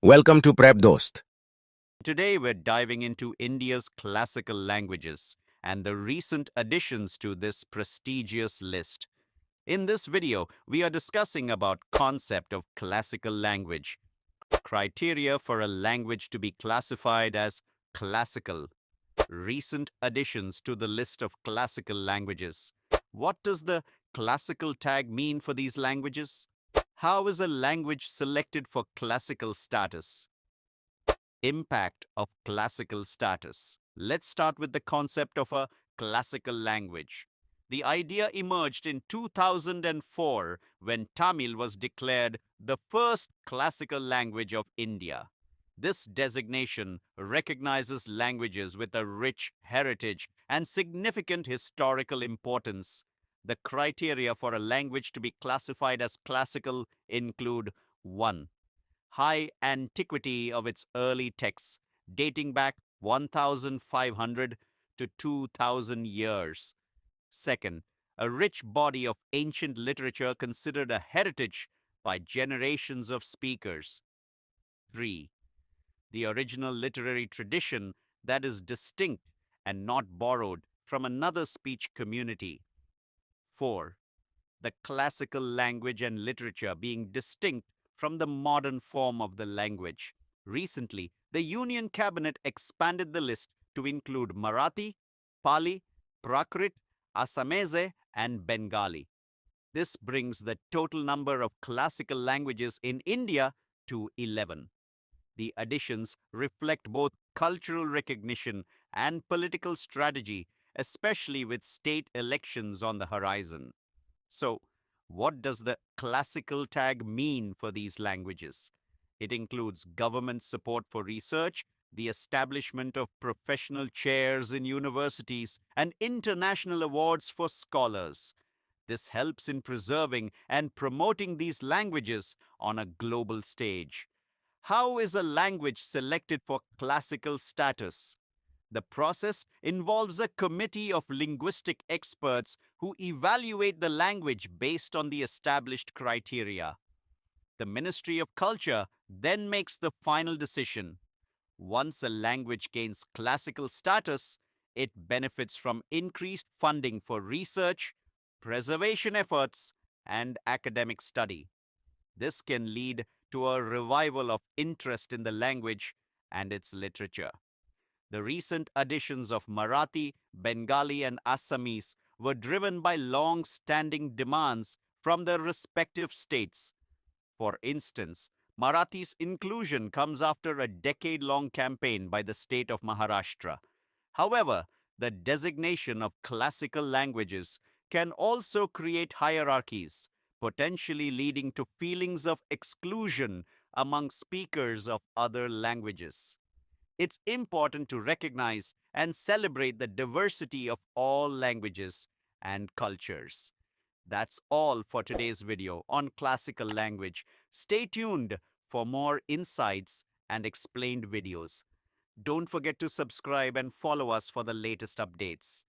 Welcome to Prep Dost. Today, we're diving into India's classical languages and the recent additions to this prestigious list. In this video, we are discussing about concept of classical language, criteria for a language to be classified as classical, recent additions to the list of classical languages. What does the classical tag mean for these languages? How is a language selected for classical status? Impact of classical status. Let's start with the concept of a classical language. The idea emerged in 2004 when Tamil was declared the first classical language of India. This designation recognizes languages with a rich heritage and significant historical importance. The criteria for a language to be classified as classical include 1. High antiquity of its early texts, dating back 1,500 to 2,000 years. Second, a rich body of ancient literature considered a heritage by generations of speakers. 3. The original literary tradition that is distinct and not borrowed from another speech community. 4. The classical language and literature being distinct from the modern form of the language. Recently, the Union Cabinet expanded the list to include Marathi, Pali, Prakrit, Assamese, and Bengali. This brings the total number of classical languages in India to 11. The additions reflect both cultural recognition and political strategy, especially with state elections on the horizon. So, what does the classical tag mean for these languages? It includes government support for research, the establishment of professional chairs in universities, and international awards for scholars. This helps in preserving and promoting these languages on a global stage. How is a language selected for classical status? The process involves a committee of linguistic experts who evaluate the language based on the established criteria. The Ministry of Culture then makes the final decision. Once a language gains classical status, it benefits from increased funding for research, preservation efforts, and academic study. This can lead to a revival of interest in the language and its literature. The recent additions of Marathi, Bengali, and Assamese were driven by long standing demands from their respective states. For instance, Marathi's inclusion comes after a decade long campaign by the state of Maharashtra. However, the designation of classical languages can also create hierarchies, potentially leading to feelings of exclusion among speakers of other languages. It's important to recognize and celebrate the diversity of all languages and cultures. That's all for today's video on classical language. Stay tuned for more insights and explained videos. Don't forget to subscribe and follow us for the latest updates.